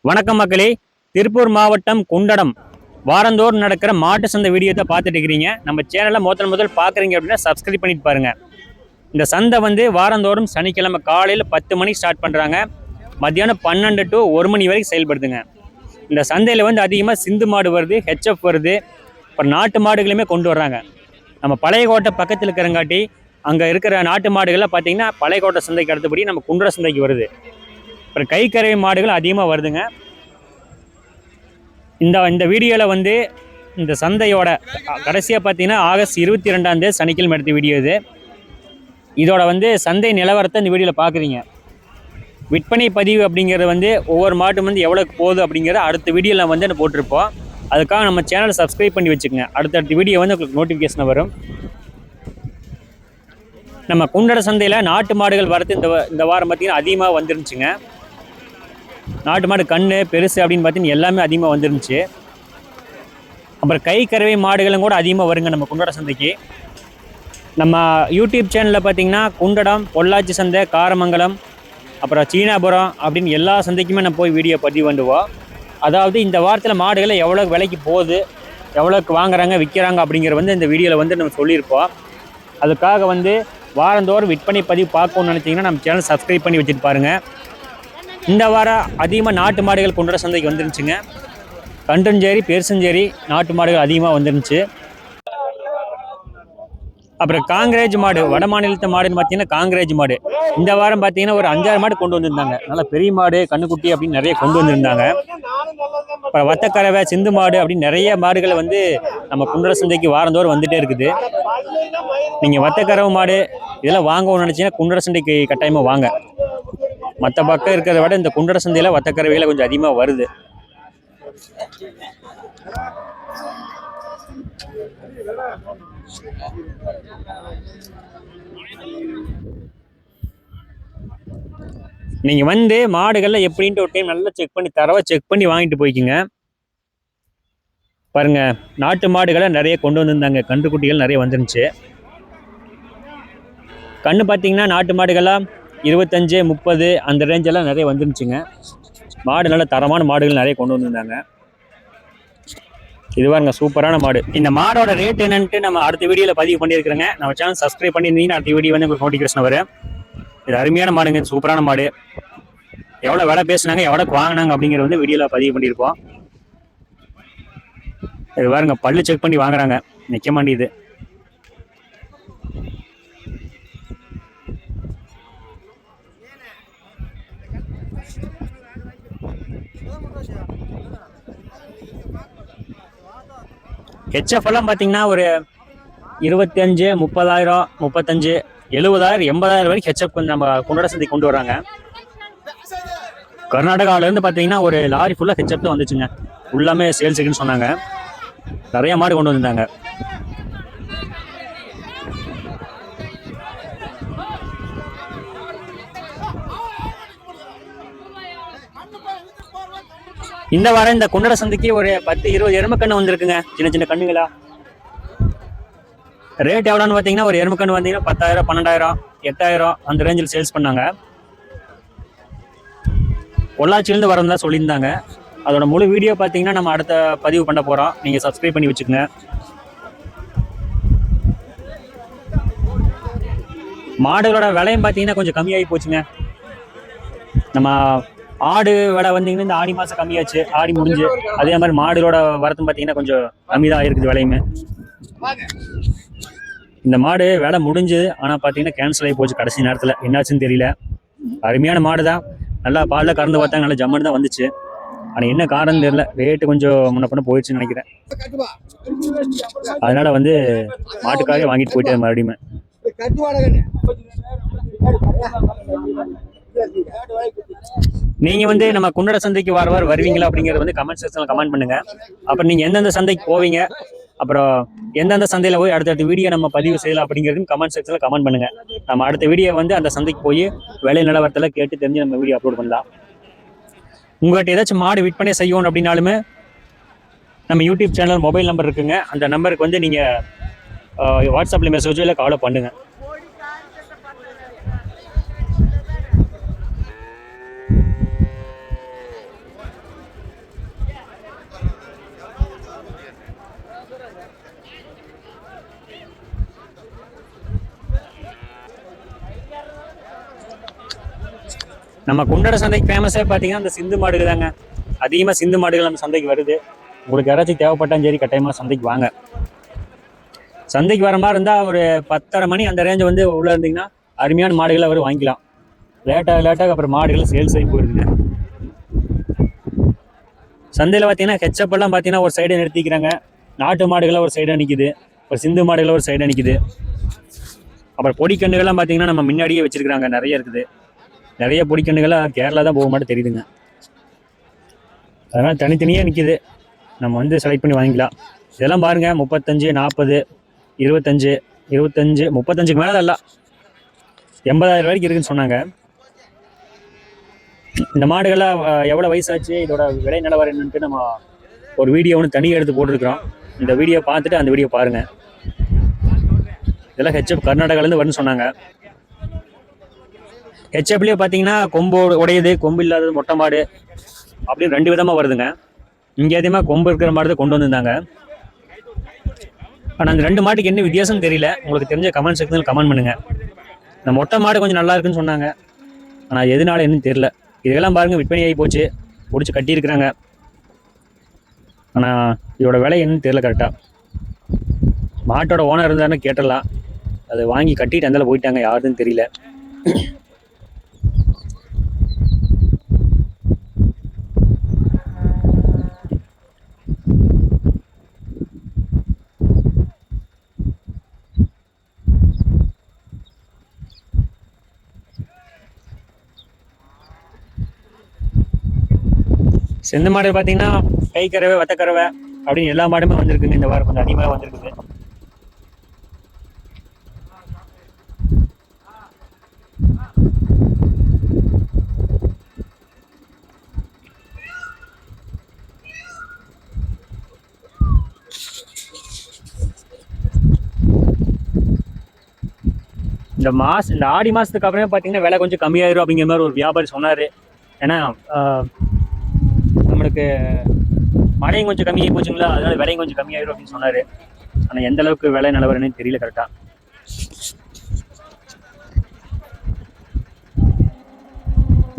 வணக்கம் மக்களே. திருப்பூர் மாவட்டம் குண்டடம் வாரந்தோறும் நடக்கிற மாட்டு சந்தை வீடியோத்தை பார்த்துட்டு இருக்கிறீங்க. நம்ம சேனலை முதல் பார்க்குறீங்க அப்படின்னா சப்ஸ்கிரைப் பண்ணிட்டு பாருங்க. இந்த சந்தை வந்து வாரந்தோறும் சனிக்கிழமை காலையில் 10 மணிக்கு ஸ்டார்ட் பண்ணுறாங்க. மத்தியானம் 12 to 1 மணி வரைக்கும் செயல்படுதுங்க. இந்த சந்தையில் வந்து அதிகமாக சிந்து மாடு வருது, ஹெச்எஃப் வருது, அப்புறம் நாட்டு மாடுகளுமே கொண்டு வர்றாங்க. நம்ம பழையகோட்டை பக்கத்தில் இருக்கிறங்காட்டி அங்கே இருக்கிற நாட்டு மாடுகள்லாம் பார்த்தீங்கன்னா பழையகோட்டை சந்தைக்கு அடுத்தபடி நம்ம குண்டட சந்தைக்கு வருது. அப்புறம் கைக்கறவை மாடுகள் அதிகமாக வருதுங்க. இந்த வீடியோவில் வந்து இந்த சந்தையோட கடைசியாக பார்த்தீங்கன்னா ஆகஸ்ட் 22 சனிக்கிழமை எடுத்த வீடியோ இது. இதோட வந்து சந்தை நிலவரத்தை இந்த வீடியோவில் பார்க்குறீங்க. விற்பனை பதிவு அப்படிங்கிறது வந்து ஒவ்வொரு மாட்டும் வந்து எவ்வளோக்கு போகுது அப்படிங்கிறத அடுத்த வீடியோவில் வந்து போட்டிருப்போம். அதுக்காக நம்ம சேனலை சப்ஸ்கிரைப் பண்ணி வச்சுக்கோங்க. அடுத்தடுத்த வீடியோ வந்து உங்களுக்கு நோட்டிஃபிகேஷன் வரும். நம்ம குண்டட சந்தையில் நாட்டு மாடுகள் வரது இந்த வாரம் பார்த்திங்கன்னா அதிகமாக வந்துருந்துச்சுங்க. நாட்டு மாடு கண்ணு பெருசு அப்படின்னு பார்த்தீங்கன்னா எல்லாமே அதிகமாக வந்துருந்துச்சு. அப்புறம் கை கறவை மாடுகளும் கூட அதிகமாக வருங்க நம்ம குண்டட சந்தைக்கு. நம்ம யூடியூப் சேனலில் பார்த்தீங்கன்னா குண்டடம், பொள்ளாச்சி சந்தை, காரமங்கலம், அப்புறம் சீனாபுரம் அப்படின்னு எல்லா சந்தைக்குமே நம்ம போய் வீடியோ பதிவு பண்ணுவோம். அதாவது இந்த வாரத்தில் மாடுகளை எவ்வளோ விலைக்கு போகுது, எவ்வளோக்கு வாங்குறாங்க விற்கிறாங்க அப்படிங்கிற வந்து இந்த வீடியோவில் வந்து நம்ம சொல்லியிருப்போம். அதுக்காக வந்து வாரந்தோறும் விற்பனை பதிவு பார்க்கணும்னு நினச்சிங்கன்னா நம்ம சேனல் சப்ஸ்கிரைப் பண்ணி வச்சுட்டு பாருங்கள். இந்த வாரம் அதிகமாக நாட்டு மாடுகள் குண்டட சந்தைக்கு வந்துருந்துச்சுங்க. கண்டஞ்சேரி, பெருசஞ்சேரி நாட்டு மாடுகள் அதிகமாக வந்துருந்துச்சு. அப்புறம் காங்கிரேஜ் மாடு, வட மாநிலத்து மாடுன்னு பார்த்தீங்கன்னா காங்கிரேஜ் மாடு இந்த வாரம் பார்த்தீங்கன்னா ஒரு 5-6 மாடு கொண்டு வந்திருந்தாங்க. நல்லா பெரிய மாடு, கண்ணுக்குட்டி அப்படின்னு நிறைய கொண்டு வந்திருந்தாங்க. அப்புறம் வத்தக்கறவை, சிந்து மாடு அப்படின்னு நிறைய மாடுகளை வந்து நம்ம குண்டட சந்தைக்கு வாரந்தோறும் வந்துகிட்டே இருக்குது. நீங்கள் வத்தக்கறவை மாடு இதெல்லாம் வாங்கணும்னு நினச்சிங்கன்னா குண்டட சந்தைக்கு கட்டாயமாக வாங்க. மற்ற பக்கம் இருக்கிறத விட இந்த குண்டட சந்தையில் வத்தக்கறவைகளை கொஞ்சம் அதிகமாக வருது. நீங்க வந்து மாடுகள்ல எப்படின்ட்டு ஒரு டைம் நல்லா செக் பண்ணி வாங்கிட்டு போய்க்குங்க. பாருங்க, நாட்டு மாடுகளை நிறைய கொண்டு வந்திருந்தாங்க. கன்றுக்குட்டிகள் நிறைய வந்துருந்துச்சு. கண்ணு பார்த்தீங்கன்னா நாட்டு மாடுகள்லாம் 25, 30 அந்த ரேஞ்செல்லாம் நிறைய வந்துருந்துச்சுங்க. மாடு நல்ல தரமான மாடுகள் நிறைய கொண்டு வந்திருந்தாங்க. இது பாருங்க, சூப்பரான மாடு. இந்த மாடோட ரேட் என்னன்ட்டு நம்ம அடுத்த வீடியோவில் பதிவு பண்ணியிருக்கிறேங்க. நம்ம சேனல் சப்ஸ்கிரைப் பண்ணியிருந்தீங்கன்னா அடுத்த வீடியோ வந்து உங்களுக்கு நோட்டிஃபிகேஷன் வரும். இது அருமையான மாடுங்க, சூப்பரான மாடு. எவ்வளோ விலை பேசுனாங்க, எவ்வளோக்கு வாங்கினாங்க அப்படிங்கிற வந்து வீடியோவில் பதிவு பண்ணியிருப்போம். இது பாருங்க, பல்லு செக் பண்ணி வாங்குறாங்க, நிற்க மாட்டேது. ஹெச்எஃப் எல்லாம் பார்த்தீங்கன்னா ஒரு 25, 30,000, 35, 70,000, 80,000 வரைக்கும் ஹெச்எஃப் நம்ம குண்டட சந்தைக்கு கொண்டு வராங்க. கர்நாடகாவிலேருந்து பார்த்தீங்கன்னா ஒரு லாரி ஃபுல்லாக ஹெச்எஃப் தான் வந்துச்சுங்க. ஃபுல்லாமே சேல்ஸுக்குன்னு சொன்னாங்க. நிறைய மாடு கொண்டு வந்திருந்தாங்க. இந்த வாரம் இந்த குண்டட சந்தைக்கு ஒரு 10-20 எருமக்கண்ணு வந்திருக்குங்க. சின்ன சின்ன கண்ணுங்களா. ரேட் எவ்வளோன்னு பார்த்தீங்கன்னா ஒரு எருமக்கண்ணு வந்தீங்கன்னா 10,000, 12,000, 8,000 அந்த ரேஞ்சில் சேல்ஸ் பண்ணாங்க. பொள்ளாச்சியிலேருந்து வரதா சொல்லியிருந்தாங்க. அதோட முழு வீடியோ பார்த்தீங்கன்னா நம்ம அடுத்த பதிவு பண்ண போகிறோம். நீங்கள் சப்ஸ்கிரைப் பண்ணி வச்சுக்கோங்க. மாடுகளோட விலையும் பார்த்தீங்கன்னா கொஞ்சம் கம்மியாகி போச்சுங்க. நம்ம ஆடு விலை வந்தீங்கன்னா இந்த ஆடி மாதம் கம்மியாச்சு, ஆடி முடிஞ்சு. அதே மாதிரி மாடுகளோட வரத்தும் பார்த்தீங்கன்னா கொஞ்சம் கம்மி தான் இருக்குது விலையுமே. இந்த மாடு விலை முடிஞ்சு, ஆனால் பார்த்தீங்கன்னா கேன்சல் ஆகி போச்சு கடைசி நேரத்தில். என்னாச்சுன்னு தெரியல. அருமையான மாடு தான், நல்லா பாலில் கறந்து பார்த்தாங்க, நல்லா ஜம்மன் தான் வந்துச்சு. ஆனால் என்ன காரணம் தெரியல, ரேட்டு கொஞ்சம் முன்ன பண்ண போயிடுச்சுன்னு நினைக்கிறேன். அதனால வந்து மாட்டுக்காக வாங்கிட்டு போயிட்டேன் மறுபடியும். நீங்க வந்து நம்ம குண்டட சந்தைக்கு வார வருவீங்களா அப்படிங்கறது வந்து கமெண்ட் செக்ஷன்ல கமெண்ட் பண்ணுங்க. அப்புறம் நீங்க எந்தெந்த சந்தைக்கு போவீங்க, அப்புறம் எந்தெந்த சந்தையில போய் அடுத்தடுத்த வீடியோ நம்ம பதிவு செய்யலாம் அப்படிங்கிறதையும் கமெண்ட் செக்ஷன்ல கமெண்ட் பண்ணுங்க. நம்ம அடுத்த வீடியோ வந்து அந்த சந்தைக்கு போய் விலை நிலவரத்தில் கேட்டு தெரிஞ்சு நம்ம வீடியோ அப்லோட் பண்ணலாம். உங்கள்கிட்ட ஏதாச்சும் மாடு விற்பனை செய்யணும் அப்படின்னாலுமே நம்ம யூடியூப் சேனல் மொபைல் நம்பர் இருக்குங்க. அந்த நம்பருக்கு வந்து நீங்கள் வாட்ஸ்அப்பில் மெசேஜோ இல்லை காலோ பண்ணுங்க. நம்ம குண்டட சந்தைக்கு ஃபேமஸே பார்த்தீங்கன்னா அந்த சிந்து மாடுகள் தாங்க. அதிகமாக சிந்து மாடுகள் நம்ம சந்தைக்கு வருது. உங்களுக்கு யாராச்சும் தேவைப்பட்டாலும் சரி கட்டாயமாக சந்தைக்கு வாங்க. சந்தைக்கு வர மாதிரி இருந்தால் ஒரு 10:30 மணி அந்த ரேஞ்சு வந்து உள்ளே இருந்தீங்கன்னா அருமையான மாடுகளை அவர் வாங்கிக்கலாம். லேட்டாக அப்புறம் மாடுகள் சேல்ஸ் ஆகி போயிருதுங்க. சந்தையில் பார்த்தீங்கன்னா ஹெச்எப் எல்லாம் பார்த்தீங்கன்னா ஒரு சைடு நிறுத்திக்கிறாங்க. நாட்டு மாடுகளை ஒரு சைடாக நிற்கிது, ஒரு சிந்து மாடுகளை ஒரு சைடாக நிற்கிது. அப்புறம் பொடிக்கண்டுகள்லாம் பார்த்தீங்கன்னா நம்ம முன்னாடியே வச்சிருக்கிறாங்க, நிறைய இருக்குது. நிறைய பொடிக்கண்டுகள்லாம் கேரளா தான் போக மாட்டேன் தெரியுதுங்க. அதனால் தனித்தனியாக நிற்கிது, நம்ம வந்து செலக்ட் பண்ணி வாங்கிக்கலாம். இதெல்லாம் பாருங்கள் 35, 40, 25, 25, 35க்கு மேலே எல்லாம் 80,000 வரைக்கும் இருக்குதுன்னு சொன்னாங்க. இந்த மாடுகள்லாம் எவ்வளோ வயசாச்சு, இதோட விலை நிலவரம் என்னன்ட்டு நம்ம ஒரு வீடியோ ஒன்று தனியாக எடுத்து போட்டிருக்கிறோம். இந்த வீடியோ பார்த்துட்டு அந்த வீடியோ பாருங்கள். இதெல்லாம் ஹெச்எப் கர்நாடகாலேருந்து வரும்னு சொன்னாங்க. ஹெச்எப்லேயே பார்த்தீங்கன்னா கொம்பு உடையது, கொம்பு இல்லாதது, மொட்டை மாடு அப்படின்னு 2 விதமாக வருதுங்க. இங்கே அதிகமாக கொம்பு இருக்கிற மாடு தான் கொண்டு வந்திருந்தாங்க. ஆனால் அந்த 2 மாட்டுக்கு என்ன வித்தியாசம் தெரியல. உங்களுக்கு தெரிஞ்ச கமெண்ட் செக்ஷனில் கமெண்ட் பண்ணுங்கள். இந்த மொட்டை மாடு கொஞ்சம் நல்லா இருக்குன்னு சொன்னாங்க, ஆனால் எதனால என்னன்னு தெரியல. இதெல்லாம் பாருங்கள் விற்பனை ஆகி போச்சு, பிடிச்சி கட்டியிருக்கிறாங்க. ஆனால் இதோட விலை என்னன்னு தெரியல கரெக்டாக. மாட்டோட ஓனர் இருந்தாருன்னு கேட்டுடலாம். அதை வாங்கி கட்டிட்டு அந்தால போயிட்டாங்க, யாருன்னு தெரியல. செந்த மாடு பார்த்தீங்கன்னா கை கறவை, வத்தக்கறவை அப்படின்னு எல்லா மாடுமே வந்திருக்குங்க. இந்த வாரம் கொஞ்சம் அதிகமாக வந்திருக்குது. இந்த ஆடி மாதத்துக்கு அப்புறமே பார்த்தீங்கன்னா விலை கொஞ்சம் கம்மியாயிரும் அப்படிங்கிற மாதிரி ஒரு வியாபாரி சொன்னார். ஏன்னா நம்மளுக்கு மழையும் கொஞ்சம் கம்மியாகி போச்சுங்களா, அதனால விலையும் கொஞ்சம் கம்மியாயிரும் அப்படின்னு சொன்னார். ஆனால் எந்த அளவுக்கு விலை நிலவரன்னு தெரியல கரெக்டாக.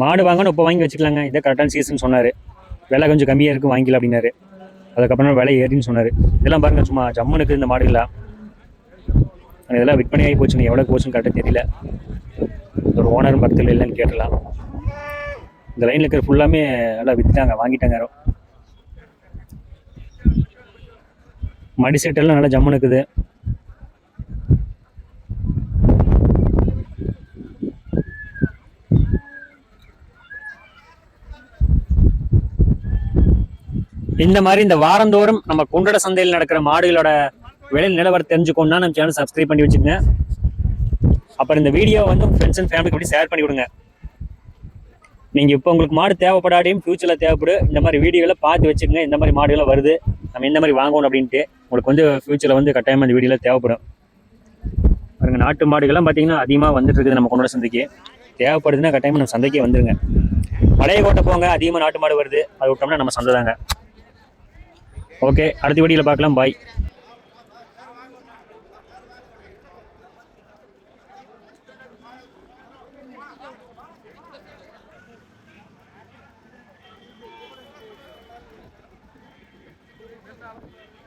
மாடு வாங்கணும் இப்போ வாங்கி வச்சுக்கலாங்க, இதை கரெக்டான சீசன் சொன்னார். விலை கொஞ்சம் கம்மியாக இருக்குது வாங்கிக்கலாம் அப்படின்னாரு. அதுக்கப்புறம் விலை ஏறின்னு சொன்னார். இதெல்லாம் பாருங்கள் சும்மா ஜம்முனுக்கு இந்த மாடுகள்லாம். இதெல்லாம் விற்பனை ஆகி போச்சுங்க, எவ்வளோ போச்சுன்னு கரெக்டாக தெரியல. ஒரு ஓனரும் பக்கத்தில் இல்லைன்னு கேட்டலாம். இந்த லைனில் இருக்கிற ஃபுல்லாமே நல்லா விற்றுட்டாங்க, வாங்கிட்டாங்க யாரும். மடி செட்டெல்லாம் நல்லா ஜம்முன்னு இருக்குது. இந்த மாதிரி இந்த வாரந்தோறும் நம்ம குண்டட சந்தையில் நடக்கிற மாடுகளோட விலை நிலவரம் தெரிஞ்சுக்கணும்னா நம்ம சேனல் சப்ஸ்கிரைப் பண்ணி வச்சுக்கோங்க. அப்புறம் இந்த வீடியோ வந்து ஃப்ரெண்ட்ஸ் அண்ட் ஃபேமிலிக்கு அப்படி ஷேர் பண்ணி விடுங்க. நீங்கள் இப்போ உங்களுக்கு மாடு தேவைப்படாதையும் ஃபியூச்சரில் தேவைப்படும் இந்த மாதிரி வீடியோவில் பார்த்து வச்சுக்கோங்க. இந்த மாதிரி மாடுகளை வருது, நம்ம எந்த மாதிரி வாங்கணும் அப்படின்ட்டு உங்களுக்கு வந்து ஃபியூச்சரில் வந்து கட்டாயமாக இந்த வீடியோவில் தேவைப்படும். பாருங்க நாட்டு மாடுகள்லாம் பார்த்தீங்கன்னா அதிகமாக வந்துட்டு இருக்குது நம்ம குண்டட சந்தைக்கு. தேவைப்படுதுன்னா கட்டாயமாக நம்ம சந்தைக்கே வந்துருங்க. பழைய கோட்டை போங்க, அதிகமாக நாட்டு மாடு வருது, அது விட்டோம்னா நம்ம சந்தை தாங்க. ஓகே, அடுத்த வீடியோவில் பார்க்கலாம். பாய். Gracias.